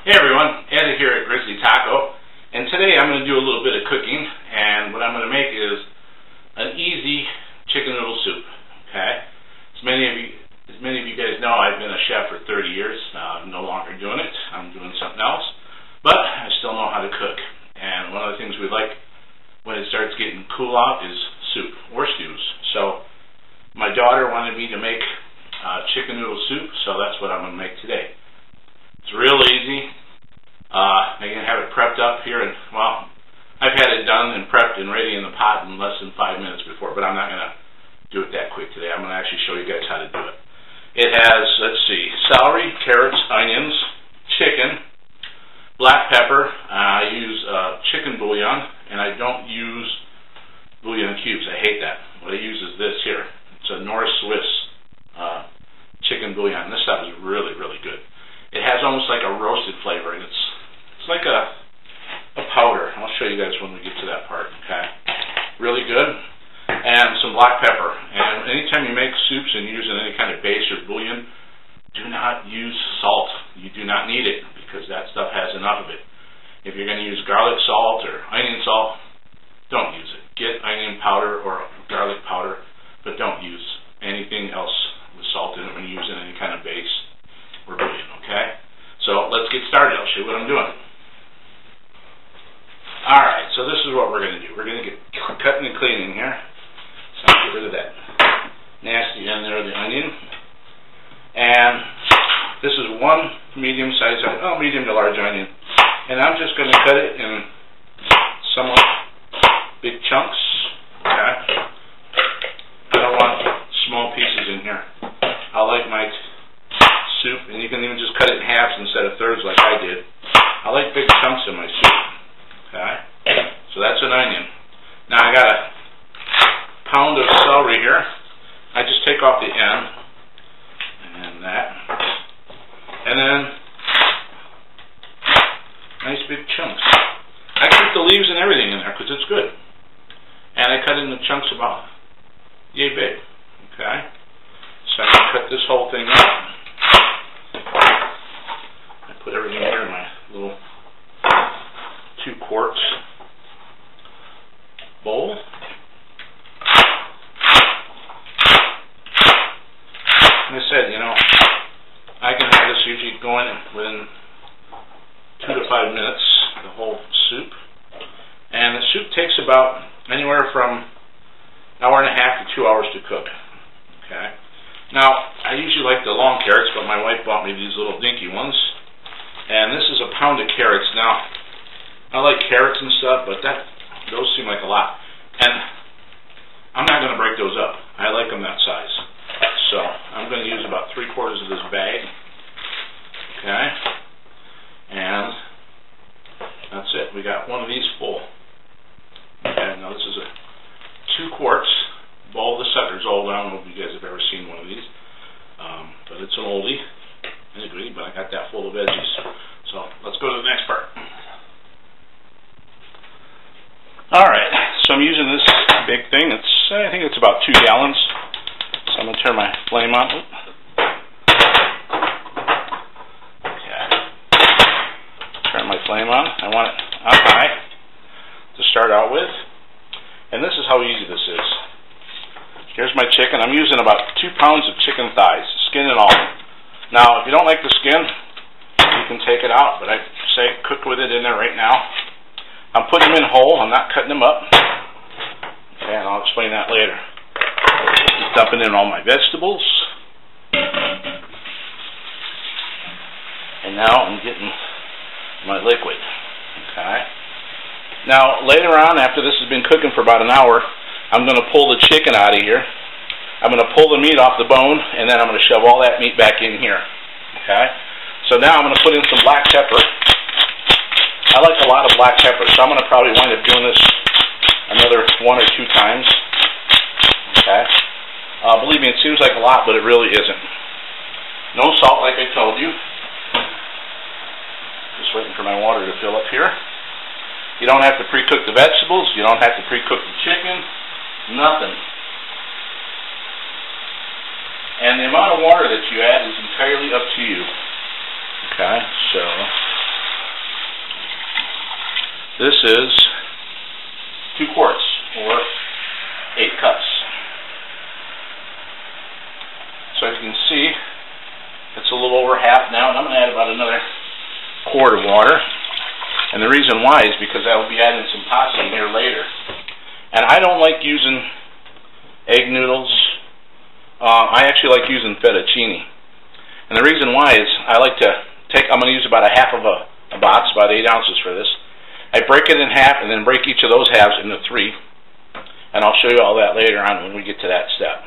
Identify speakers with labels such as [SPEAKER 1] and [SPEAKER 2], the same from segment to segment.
[SPEAKER 1] Hey everyone, Eddie here at Grizzly Taco, and today I'm going to do a little bit of cooking, and what I'm going to make is an easy chicken noodle soup. Okay, as many of you guys know, I've been a chef for 30 years. I'm no longer doing it. I'm doing something else, but I still know how to cook. And one of the things we like when it starts getting cool out is soup or stews. So my daughter wanted me to make chicken noodle soup, so that's what I'm going to make today. It's real easy. I can have it prepped up here, and well, I've had it done and prepped and ready in the pot in less than 5 minutes before, but I'm not going to do it that quick today. I'm going to actually show you guys how to do it. It has, let's see, celery, carrots, onions, chicken, black pepper. I use chicken bouillon, and I don't use bouillon cubes. I hate that. What I use is this here. It's a Knorr Swiss chicken bouillon. This stuff is really, really good. It has almost like a roasted flavor, and it's like a powder. I'll show you guys when we get to that part. Okay, really good. And some black pepper. And anytime you make soups and you're using any kind of base or bouillon, do not use salt. You do not need it, because that stuff has enough of it. If you're going to use garlic salt or onion salt, don't use it. Get onion powder or garlic powder, but don't use anything else with salt in it when you're using any kind of base or bouillon. Okay, so let's get started. I'll show you what I'm doing. Alright, so this is what we're going to do. We're going to get cutting and cleaning here. So I'll get rid of that nasty end there of the onion. And this is one medium to large onion. And I'm just going to cut it in somewhat big chunks. Okay, I don't want small pieces in here. I like my soup, and you can even just cut it in halves instead of thirds like I did. I like big chunks in my soup. Okay, so that's an onion. Now I got a pound of celery here. I just take off the end and that, and then nice big chunks. I keep the leaves and everything in there because it's good, and I cut it into chunks about yay big. Okay, so I'm going to cut this whole thing up. I put everything here in my little 2 quarts bowl. And I said, you know, I can have this usually going within 2 to 5 minutes, the whole soup. And the soup takes about anywhere from an hour and a half to 2 hours to cook. Okay. Now, I usually like the long carrots, but my wife bought me these little dinky ones. And this is a pound of carrots. Now, I like carrots and stuff, but those seem like a lot. And I'm not going to break those up. I like them that size. So I'm going to use about 3/4 of this bag. Okay. And that's it. We got one of these full. Okay, now this is a 2 quarts bowl. The sucker's old. I don't know if you guys have ever seen one of these. But it's an oldie. I agree, but I got that full of veggies. So let's go to the next part. Alright, so I'm using this big thing. I think it's about 2 gallons. So I'm going to turn my flame on. Okay. Turn my flame on. I want it on high to start out with. And this is how easy this is. Here's my chicken. I'm using about 2 pounds of chicken thighs, skin and all. Now, if you don't like the skin, you can take it out, but I say cook with it in there right now. I'm putting them in whole. I'm not cutting them up. Okay, and I'll explain that later. Just dumping in all my vegetables. And now I'm getting my liquid. Okay. Now, later on, after this has been cooking for about an hour, I'm going to pull the chicken out of here. I'm going to pull the meat off the bone, and then I'm going to shove all that meat back in here. Okay? So now I'm going to put in some black pepper. I like a lot of black pepper, so I'm going to probably wind up doing this another 1 or 2 times. Okay? Believe me, it seems like a lot, but it really isn't. No salt, like I told you. Just waiting for my water to fill up here. You don't have to pre-cook the vegetables. You don't have to pre-cook the chicken. Nothing. And the amount of water that you add is entirely up to you. Okay, so This is 2 quarts, or 8 cups. So as you can see, it's a little over half now, and I'm going to add about another quart of water. And the reason why is because I will be adding some pasta in here later. And I don't like using egg noodles. I actually like using fettuccine. And the reason why is I like to I'm going to use about a half of a box, about 8 ounces for this. I break it in half and then break each of those halves into 3. And I'll show you all that later on when we get to that step.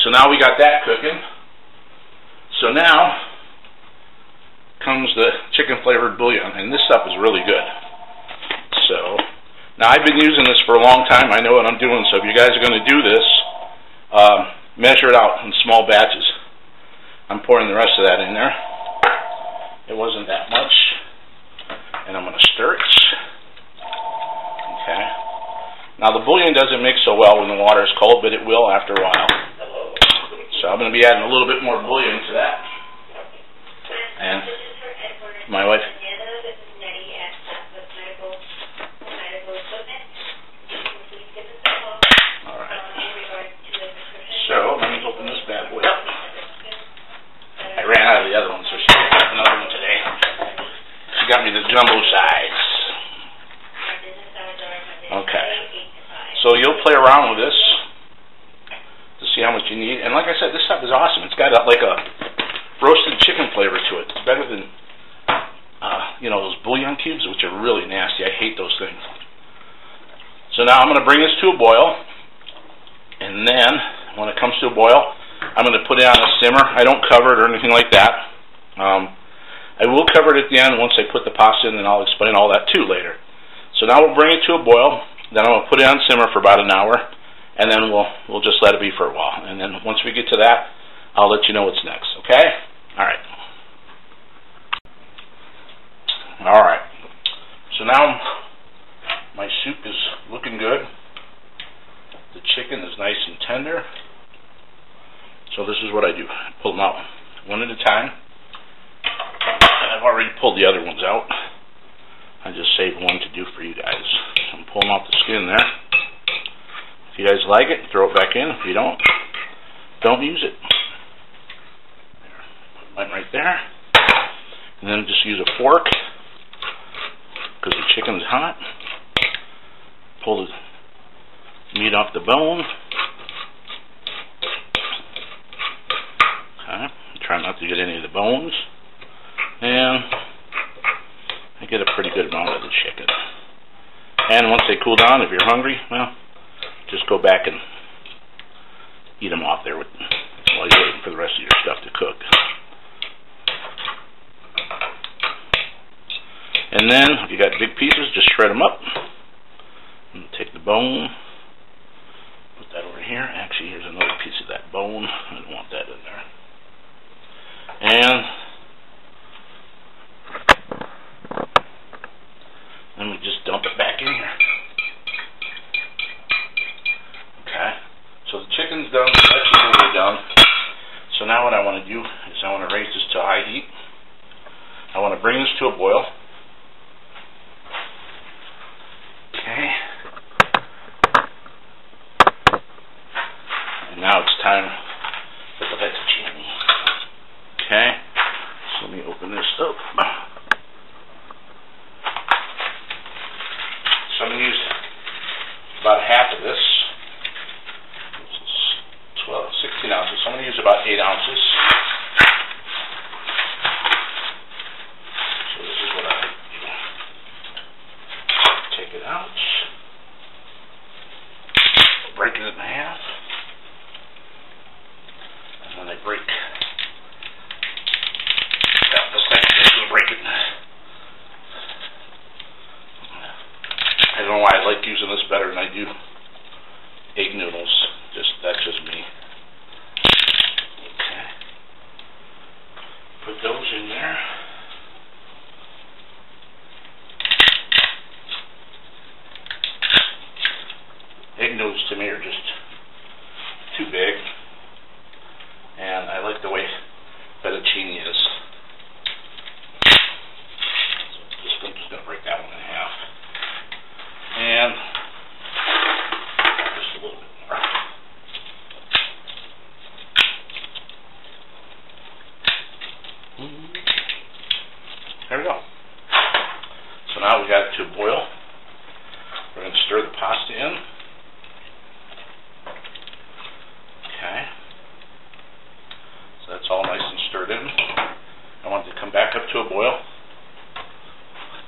[SPEAKER 1] So now we got that cooking. So now comes the chicken flavored bouillon, and this stuff is really good. So now I've been using this for a long time. I know what I'm doing, so if you guys are going to do this, measure it out in small batches. I'm pouring the rest of that in there. It wasn't that much. And I'm going to stir it. Okay. Now the bouillon doesn't mix so well when the water is cold, but it will after a while. So I'm going to be adding a little bit more bouillon to that. And my wife. Alright. So let me open this bad boy up. I ran out of the other one, so she got another one today. She got me the jumbo size. Okay. So you'll play around with this to see how much you need. And like I said, this stuff is awesome. It's got like a roasted chicken flavor to it. It's better than, those bouillon cubes, which are really nasty. I hate those things. So now I'm going to bring this to a boil. And then, when it comes to a boil, I'm going to put it on a simmer. I don't cover it or anything like that. I will cover it at the end once I put the pasta in, and I'll explain all that too later. So now we'll bring it to a boil. Then I'm going to put it on simmer for about an hour, and then we'll just let it be for a while. And then once we get to that, I'll let you know what's next. Okay? All right. All right. So now my soup is looking good. The chicken is nice and tender. So this is what I do. I pull them out one at a time. And I've already pulled the other ones out. I just saved one to do for you guys. So I'm pulling out the skin there. If you guys like it, throw it back in. If you don't use it. Put mine right there. And then just use a fork, because the chicken's hot. Pull the meat off the bone. Okay. Try not to get any of the bones. And I get a pretty good amount of the chicken. And once they cool down, if you're hungry, well, just go back and eat them off there while you're waiting for the rest of your stuff to cook. And then, if you got big pieces, just shred them up. And take the bone, put that over here. Actually, here's another piece of that bone. I don't want that in there. And then we just dump it back in here. Okay. So the chicken's done. The vegetables are done. So now what I want to do is I want to raise this to high heat. I want to bring this to a boil. Okay. And now it's time for the fettuccine. Okay. So let me open this up. So I'm going to use about half of this. This is 16 ounces. So I'm going to use about 8 ounces. So this is what I do. Take it out. Break it in half. And then I break the second one. Break it. I don't know why I like using this better than I do egg noodles. That's just me. Okay. Put those in there. Egg noodles to me are just too big, and I like the way fettuccine is. So I'm just going to break that one in half. to a boil. We're going to stir the pasta in. Okay. So that's all nice and stirred in. I want it to come back up to a boil.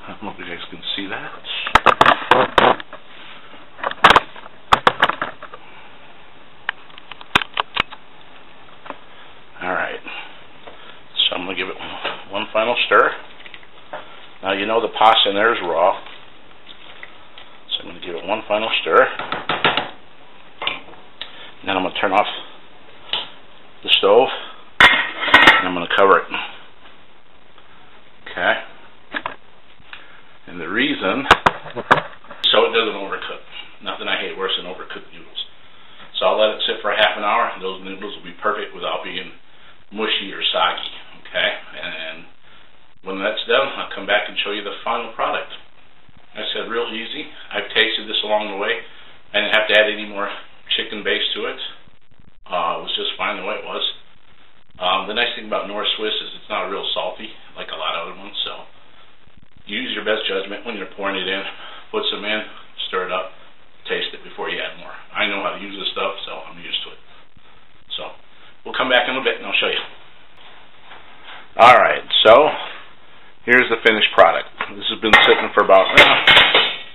[SPEAKER 1] I don't know if you guys can see that. Alright. So I'm going to give it one final stir. Now you know the pasta in there is raw. So I'm going to give it one final stir. And then I'm going to turn off the stove. And I'm going to cover it. Okay. And the reason, so it doesn't overcook. Nothing I hate worse than overcooked noodles. So I'll let it sit for a half an hour. Those noodles will be perfect without being mushy or soggy. Okay. And when that's done, I'll come back and show you the final product. Like I said, real easy. I've tasted this along the way. I didn't have to add any more chicken base to it. It was just fine the way it was. The nice thing about Knorr Swiss is it's not real salty like a lot of other ones. So use your best judgment when you're pouring it in. Put some in, stir it up, taste it before you add more. I know how to use this stuff, so I'm used to it. So we'll come back in a bit and I'll show you. Alright, so here's the finished product. This has been sitting for about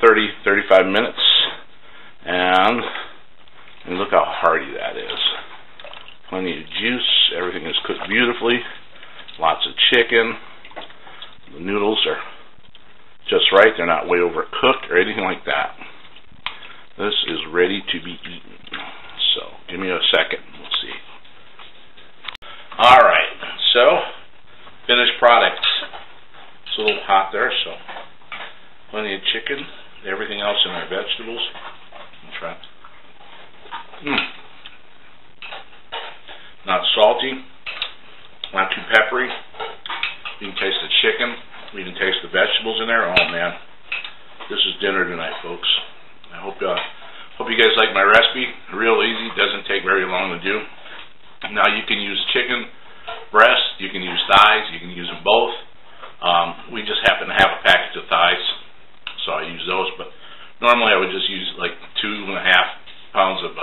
[SPEAKER 1] 30-35 minutes. And look how hearty that is. Plenty of juice. Everything is cooked beautifully. Lots of chicken. The noodles are just right. They're not way overcooked or anything like that. This is ready to be eaten. So give me a second. Let's see. Alright, so finished product. It's a little hot there, so plenty of chicken, everything else in our vegetables. I'll try. Not salty, not too peppery. You can taste the chicken. You can taste the vegetables in there. Oh man, this is dinner tonight, folks. I hope you guys like my recipe. Real easy, doesn't take very long to do. Now you can use chicken breast, you can use thighs, you can use them both. We just happen to have a package of thighs, so I use those. But normally I would just use like 2.5 pounds of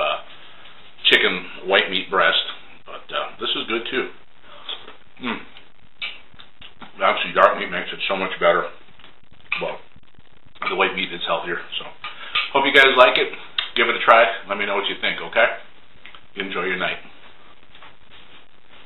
[SPEAKER 1] chicken white meat breast. But this is good too. Obviously, dark meat makes it so much better. Well, the white meat is healthier. So, hope you guys like it. Give it a try. Let me know what you think, okay? Enjoy your night.